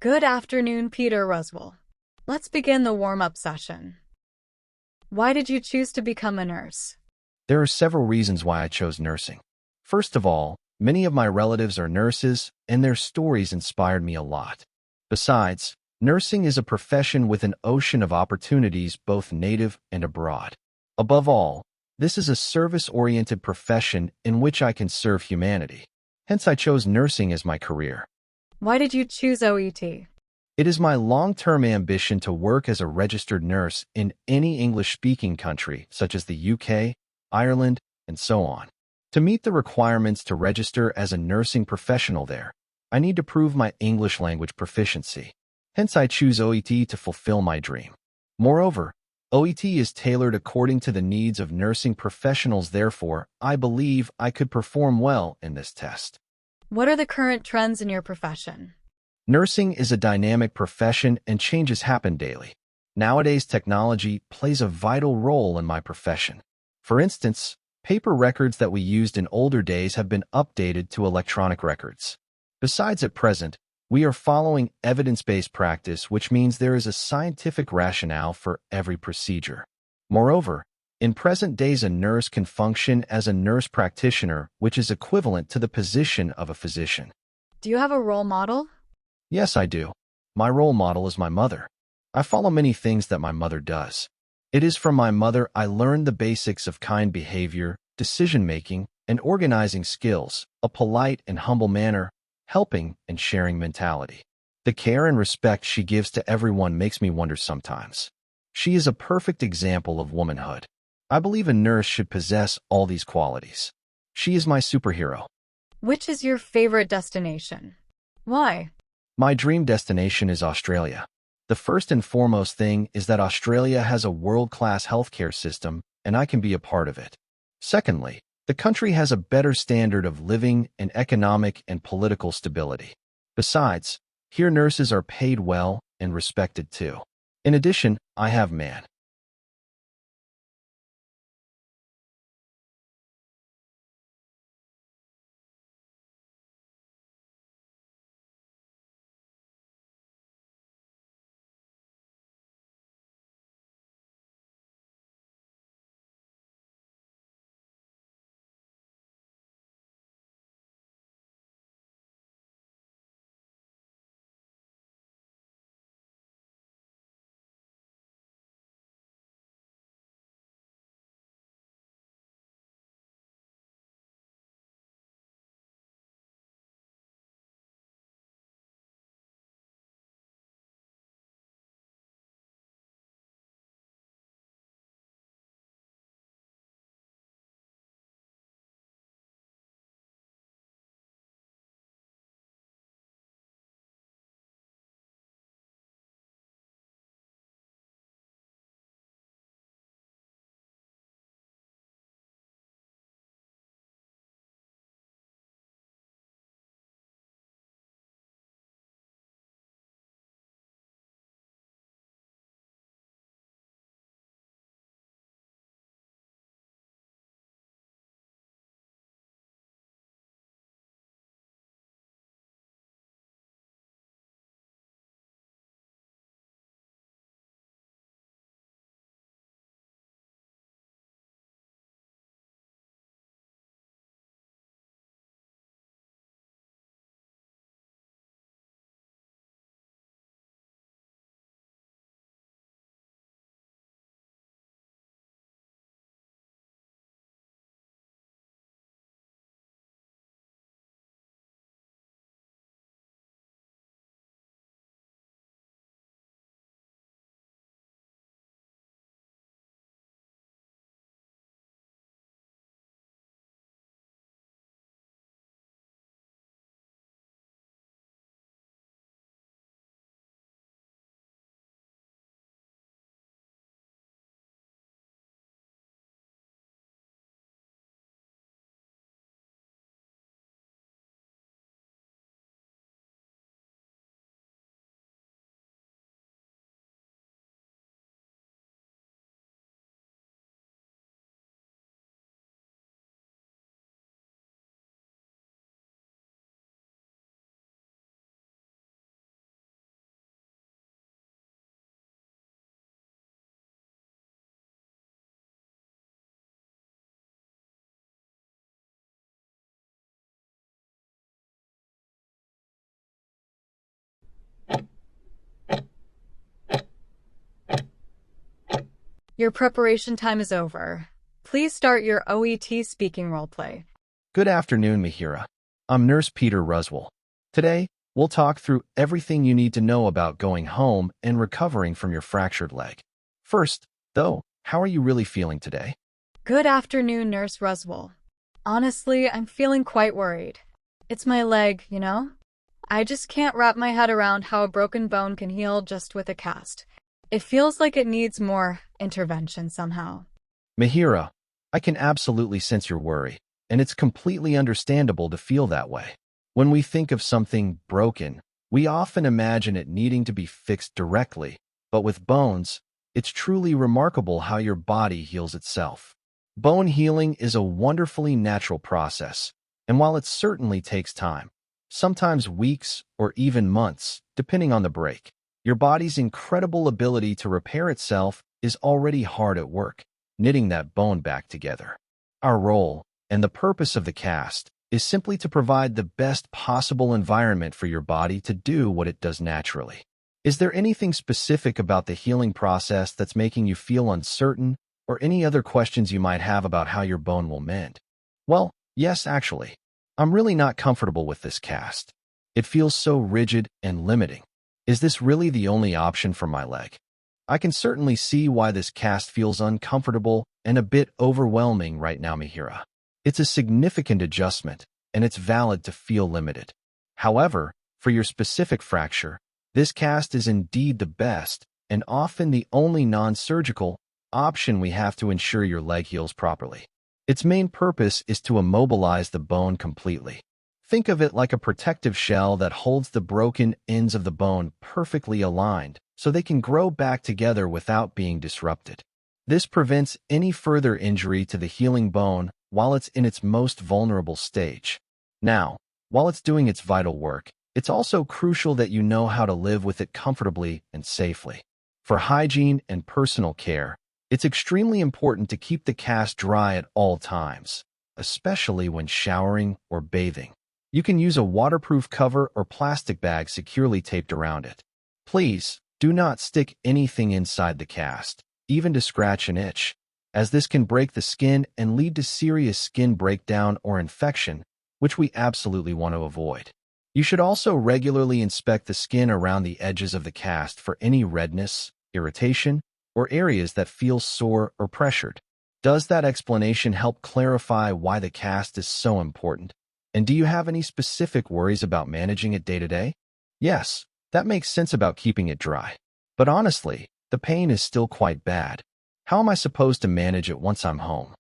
Good afternoon, Peter Ruswell. Let's begin the warm-up session. Why did you choose to become a nurse? There are several reasons why I chose nursing. First of all, many of my relatives are nurses, and their stories inspired me a lot. Besides, nursing is a profession with an ocean of opportunities both native and abroad. Above all, this is a service-oriented profession in which I can serve humanity. Hence, I chose nursing as my career. Why did you choose OET? It is my long-term ambition to work as a registered nurse in any English-speaking country, such as the UK, Ireland, and so on. To meet the requirements to register as a nursing professional there, I need to prove my English language proficiency. Hence, I choose OET to fulfill my dream. Moreover, OET is tailored according to the needs of nursing professionals. Therefore, I believe I could perform well in this test. What are the current trends in your profession? Nursing is a dynamic profession and changes happen daily. Nowadays, technology plays a vital role in my profession. For instance, paper records that we used in older days have been updated to electronic records. Besides, at present, we are following evidence-based practice, which means there is a scientific rationale for every procedure. Moreover, in present days, a nurse can function as a nurse practitioner, which is equivalent to the position of a physician. Do you have a role model? Yes, I do. My role model is my mother. I follow many things that my mother does. It is from my mother I learned the basics of kind behavior, decision-making, and organizing skills, a polite and humble manner, helping and sharing mentality. The care and respect she gives to everyone makes me wonder sometimes. She is a perfect example of womanhood. I believe a nurse should possess all these qualities. She is my superhero. Which is your favorite destination? Why? My dream destination is Australia. The first and foremost thing is that Australia has a world-class healthcare system, and I can be a part of it. Secondly, the country has a better standard of living and economic and political stability. Besides, here nurses are paid well and respected too. In addition, I have man. Your preparation time is over. Please start your OET speaking roleplay. Good afternoon, Mihiraa. I'm Nurse Peter Ruswell. Today, we'll talk through everything you need to know about going home and recovering from your fractured leg. First, though, how are you really feeling today? Good afternoon, Nurse Ruswell. Honestly, I'm feeling quite worried. It's my leg, you know? I just can't wrap my head around how a broken bone can heal just with a cast. It feels like it needs more intervention somehow. Mihiraa, I can absolutely sense your worry, and it's completely understandable to feel that way. When we think of something broken, we often imagine it needing to be fixed directly, but with bones, it's truly remarkable how your body heals itself. Bone healing is a wonderfully natural process, and while it certainly takes time, sometimes weeks or even months, depending on the break, your body's incredible ability to repair itself is already hard at work, knitting that bone back together. Our role, and the purpose of the cast, is simply to provide the best possible environment for your body to do what it does naturally. Is there anything specific about the healing process that's making you feel uncertain, or any other questions you might have about how your bone will mend? Well, yes, actually. I'm really not comfortable with this cast. It feels so rigid and limiting. Is this really the only option for my leg? I can certainly see why this cast feels uncomfortable and a bit overwhelming right now, Mihiraa. It's a significant adjustment, and it's valid to feel limited. However, for your specific fracture, this cast is indeed the best and often the only non-surgical option we have to ensure your leg heals properly. Its main purpose is to immobilize the bone completely. Think of it like a protective shell that holds the broken ends of the bone perfectly aligned so they can grow back together without being disrupted. This prevents any further injury to the healing bone while it's in its most vulnerable stage. Now, while it's doing its vital work, it's also crucial that you know how to live with it comfortably and safely. For hygiene and personal care, it's extremely important to keep the cast dry at all times, especially when showering or bathing. You can use a waterproof cover or plastic bag securely taped around it. Please, do not stick anything inside the cast, even to scratch and itch, as this can break the skin and lead to serious skin breakdown or infection, which we absolutely want to avoid. You should also regularly inspect the skin around the edges of the cast for any redness, irritation, or areas that feel sore or pressured. Does that explanation help clarify why the cast is so important? And do you have any specific worries about managing it day to day? Yes, that makes sense about keeping it dry. But honestly, the pain is still quite bad. How am I supposed to manage it once I'm home?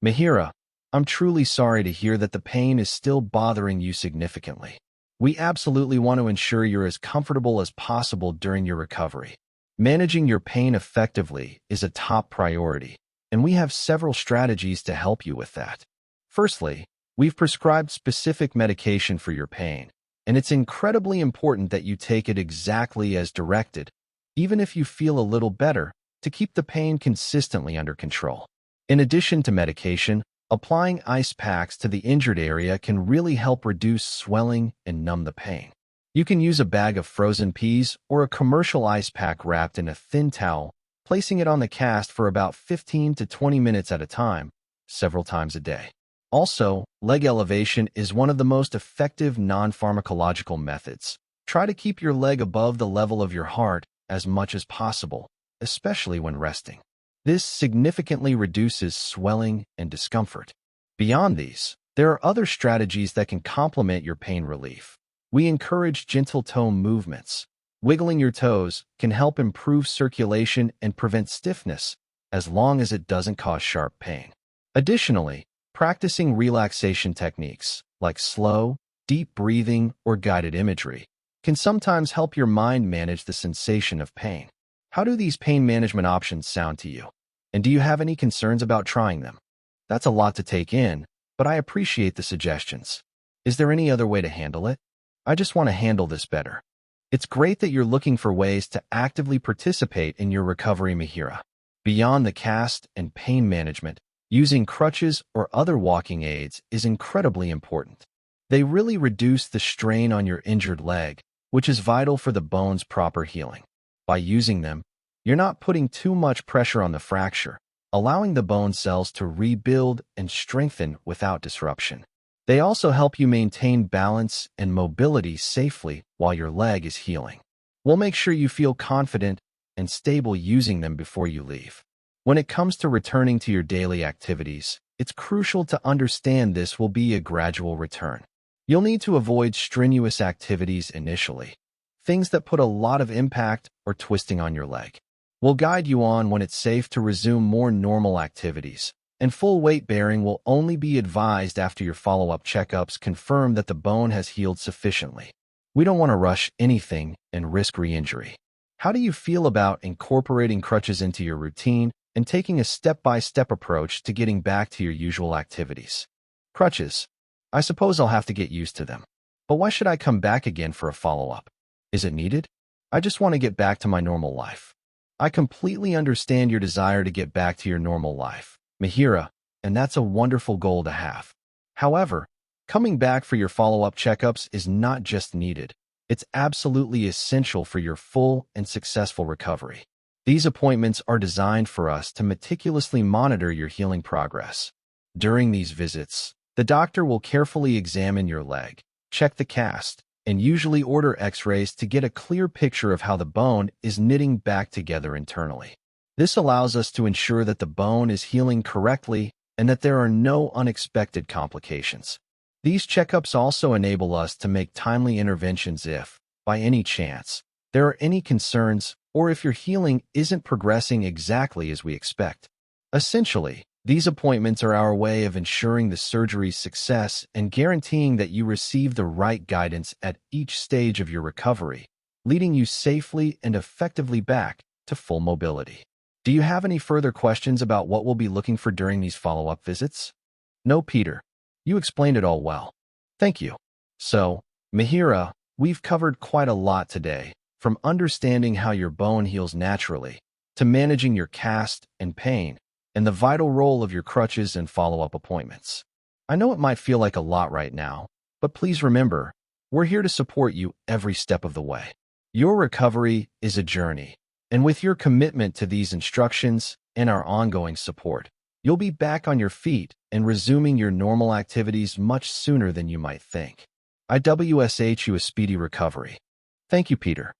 Mihiraa, I'm truly sorry to hear that the pain is still bothering you significantly. We absolutely want to ensure you're as comfortable as possible during your recovery. Managing your pain effectively is a top priority, and we have several strategies to help you with that. Firstly, we've prescribed specific medication for your pain, and it's incredibly important that you take it exactly as directed, even if you feel a little better, to keep the pain consistently under control. In addition to medication, applying ice packs to the injured area can really help reduce swelling and numb the pain. You can use a bag of frozen peas or a commercial ice pack wrapped in a thin towel, placing it on the cast for about 15 to 20 minutes at a time, several times a day. Also, leg elevation is one of the most effective non-pharmacological methods. Try to keep your leg above the level of your heart as much as possible, especially when resting. This significantly reduces swelling and discomfort. Beyond these, there are other strategies that can complement your pain relief. We encourage gentle toe movements. Wiggling your toes can help improve circulation and prevent stiffness, as long as it doesn't cause sharp pain. Additionally, practicing relaxation techniques, like slow, deep breathing or guided imagery, can sometimes help your mind manage the sensation of pain. How do these pain management options sound to you? And do you have any concerns about trying them? That's a lot to take in, but I appreciate the suggestions. Is there any other way to handle it? I just want to handle this better. It's great that you're looking for ways to actively participate in your recovery, Mihiraa. Beyond the cast and pain management, using crutches or other walking aids is incredibly important. They really reduce the strain on your injured leg, which is vital for the bone's proper healing. By using them, You're not putting too much pressure on the fracture, allowing the bone cells to rebuild and strengthen without disruption. They also help you maintain balance and mobility safely while your leg is healing. We'll make sure you feel confident and stable using them before you leave. When it comes to returning to your daily activities, it's crucial to understand this will be a gradual return. You'll need to avoid strenuous activities initially, things that put a lot of impact or twisting on your leg. We'll guide you on when it's safe to resume more normal activities, and full weight bearing will only be advised after your follow-up checkups confirm that the bone has healed sufficiently. We don't want to rush anything and risk re-injury. How do you feel about incorporating crutches into your routine and taking a step-by-step approach to getting back to your usual activities? Crutches. I suppose I'll have to get used to them. But why should I come back again for a follow-up? Is it needed? I just want to get back to my normal life. I completely understand your desire to get back to your normal life, Mihiraa, and that's a wonderful goal to have. However, coming back for your follow-up checkups is not just needed. It's absolutely essential for your full and successful recovery. These appointments are designed for us to meticulously monitor your healing progress. During these visits, the doctor will carefully examine your leg, check the cast, and usually order x-rays to get a clear picture of how the bone is knitting back together internally. This allows us to ensure that the bone is healing correctly and that there are no unexpected complications. These checkups also enable us to make timely interventions if, by any chance, there are any concerns or if your healing isn't progressing exactly as we expect. Essentially, these appointments are our way of ensuring the surgery's success and guaranteeing that you receive the right guidance at each stage of your recovery, leading you safely and effectively back to full mobility. Do you have any further questions about what we'll be looking for during these follow-up visits? No, Peter. You explained it all well. Thank you. So, Mihiraa, we've covered quite a lot today, from understanding how your bone heals naturally, to managing your cast and pain, and the vital role of your crutches and follow-up appointments. I know it might feel like a lot right now, but please remember, we're here to support you every step of the way. Your recovery is a journey, and with your commitment to these instructions and our ongoing support, you'll be back on your feet and resuming your normal activities much sooner than you might think. I wish you a speedy recovery. Thank you, Peter.